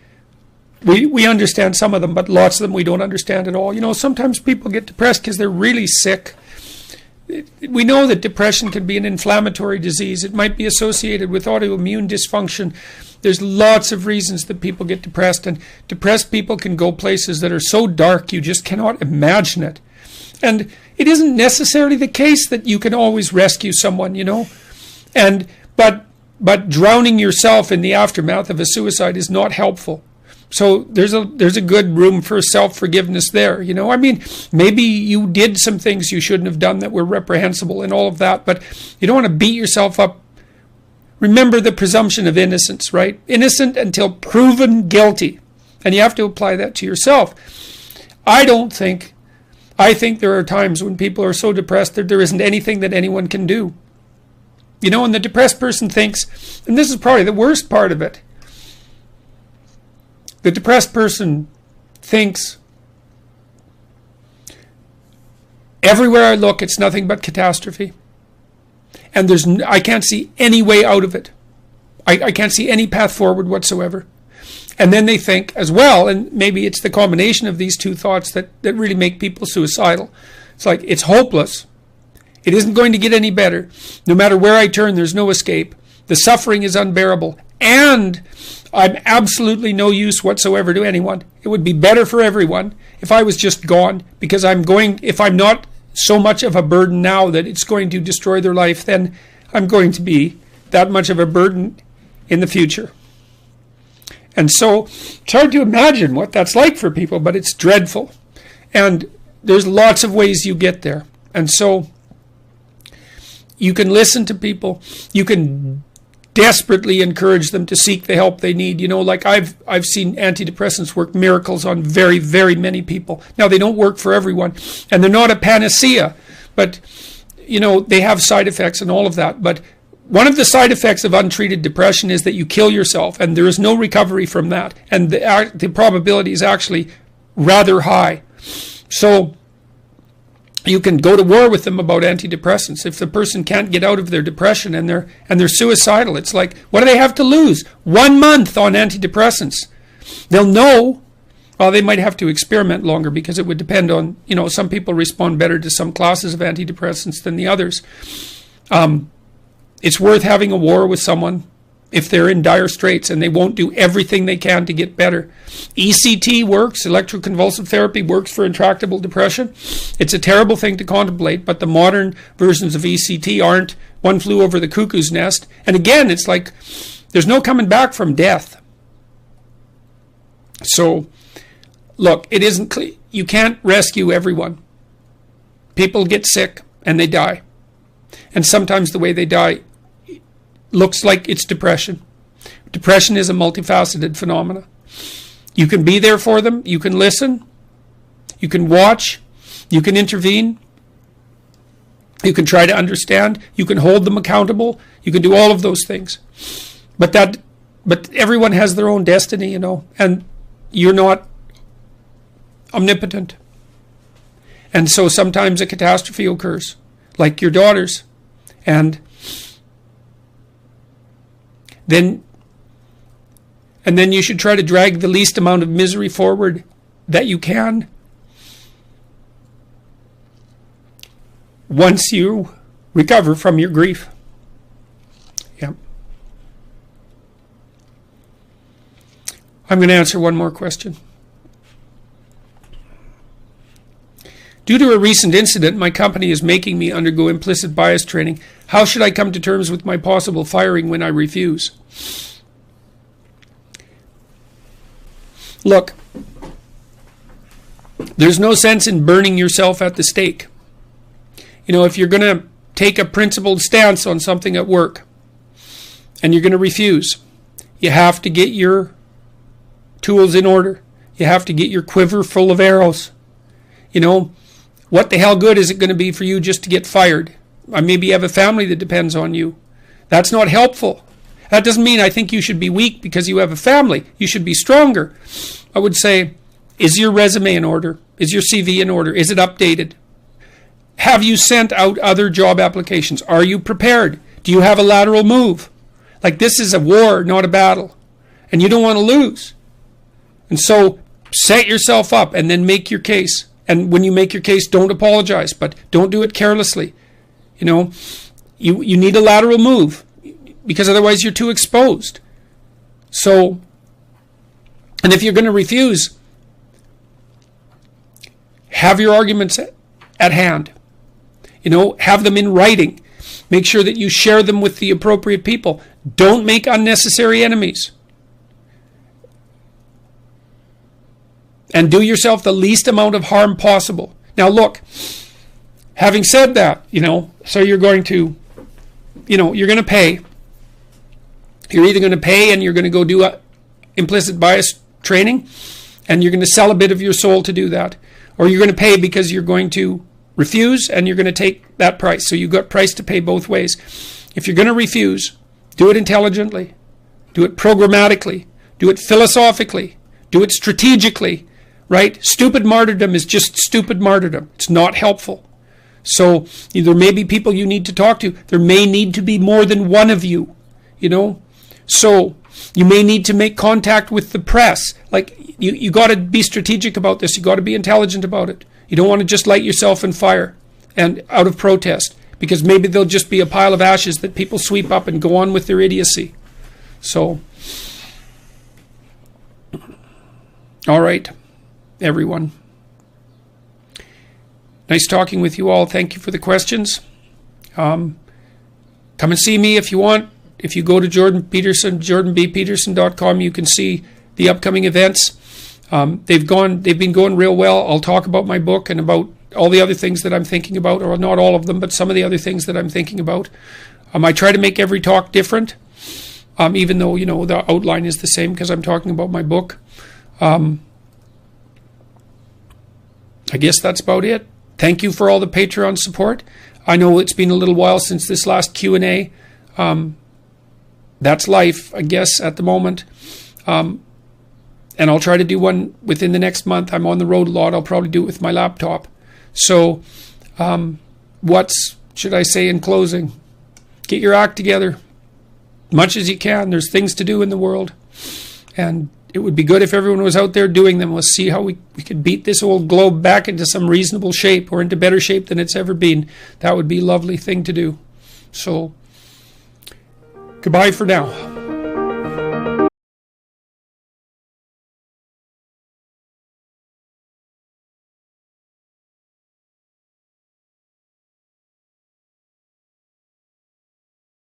We understand some of them, but lots of them we don't understand at all. Sometimes people get depressed because they're really sick. We know that depression can be an inflammatory disease. It might be associated with autoimmune dysfunction. There's lots of reasons that people get depressed, and depressed people can go places that are so dark you just cannot imagine it. And it isn't necessarily the case that you can always rescue someone, but drowning yourself in the aftermath of a suicide is not helpful. So there's a good room for self-forgiveness there. Maybe you did some things you shouldn't have done that were reprehensible and all of that, but you don't want to beat yourself up. Remember the presumption of innocence, right? Innocent until proven guilty. And you have to apply that to yourself. I think there are times when people are so depressed that there isn't anything that anyone can do. And the depressed person thinks, and this is probably the worst part of it, the depressed person thinks, everywhere I look, it's nothing but catastrophe. And I can't see any way out of it. I can't see any path forward whatsoever. And then they think as well, and maybe it's the combination of these two thoughts that really make people suicidal. It's like, it's hopeless. It isn't going to get any better. No matter where I turn, there's no escape. The suffering is unbearable. And I'm absolutely no use whatsoever to anyone. It would be better for everyone if I was just gone, because if I'm not so much of a burden now that it's going to destroy their life, then I'm going to be that much of a burden in the future. And so it's hard to imagine what that's like for people, but it's dreadful. And there's lots of ways you get there. And so you can listen to people. You can desperately encourage them to seek the help they need. Like I've seen antidepressants work miracles on very, very many people. Now, they don't work for everyone, and they're not a panacea, but they have side effects and all of that. But one of the side effects of untreated depression is that you kill yourself, and there is no recovery from that, and the probability is actually rather high. So you can go to war with them about antidepressants. If the person can't get out of their depression and they're suicidal, it's like, what do they have to lose? 1 month on antidepressants. They'll know. Well, they might have to experiment longer, because it would depend on, some people respond better to some classes of antidepressants than the others. It's worth having a war with someone if they're in dire straits and they won't do everything they can to get better. ECT works, electroconvulsive therapy works for intractable depression. It's a terrible thing to contemplate, but the modern versions of ECT aren't. One flew over the cuckoo's nest. And again, it's like there's no coming back from death. So, look, it isn't clear. You can't rescue everyone. People get sick and they die. And sometimes the way they die looks like it's depression. Depression is a multifaceted phenomena. You can be there for them. You can listen. You can watch. You can intervene. You can try to understand. You can hold them accountable. You can do all of those things. But everyone has their own destiny, and you're not omnipotent. And so sometimes a catastrophe occurs, like your daughter's. And then you should try to drag the least amount of misery forward that you can. Once you recover from your grief. Yeah. I'm going to answer one more question. Due to a recent incident, my company is making me undergo implicit bias training. How should I come to terms with my possible firing when I refuse? Look, there's no sense in burning yourself at the stake. If you're going to take a principled stance on something at work and you're going to refuse, you have to get your tools in order. You have to get your quiver full of arrows. What the hell good is it going to be for you just to get fired? Maybe you have a family that depends on you. That's not helpful. That doesn't mean I think you should be weak because you have a family. You should be stronger. I would say, is your resume in order? Is your CV in order? Is it updated? Have you sent out other job applications? Are you prepared? Do you have a lateral move? Like, this is a war, not a battle. And you don't want to lose. And so set yourself up and then make your case. And when you make your case, don't apologize, but don't do it carelessly. You know, you need a lateral move because otherwise you're too exposed. So, and if you're going to refuse, have your arguments at hand. You know, have them in writing. Make sure that you share them with the appropriate people. Don't make unnecessary enemies. And do yourself the least amount of harm possible. Now look, having said that, you know, so you're going to, you know, you're going to pay. You're either going to pay and you're going to go do a implicit bias training and you're going to sell a bit of your soul to do that. Or you're going to pay because you're going to refuse and you're going to take that price. So you've got price to pay both ways. If you're going to refuse, do it intelligently. Do it programmatically. Do it philosophically. Do it strategically. Right? Stupid martyrdom is just stupid martyrdom. It's not helpful. So there may be people you need to talk to. There may need to be more than one of you. You know? So you may need to make contact with the press. Like, you got to be strategic about this. You got to be intelligent about it. You don't want to just light yourself on fire and out of protest, because maybe there'll just be a pile of ashes that people sweep up and go on with their idiocy. So, all right, everyone. Nice talking with you all. Thank you for the questions. Come and see me if you want. If you go to Jordan Peterson, jordanbpeterson.com, you can see the upcoming events. They've been going real well. I'll talk about my book and about all the other things that I'm thinking about, or not all of them, but some of the other things that I'm thinking about. I try to make every talk different, even though, you know, the outline is the same because I'm talking about my book. I guess that's about it. Thank you for all the Patreon support. I know it's been a little while since this last Q&A. That's life, I guess, at the moment. And I'll try to do one within the next month. I'm on the road a lot. I'll probably do it with my laptop. So, what should I say in closing? Get your act together. Much as you can. There's things to do in the world. And it would be good if everyone was out there doing them. Let's see how we could beat this old globe back into some reasonable shape, or into better shape than it's ever been. That would be a lovely thing to do. So, goodbye for now.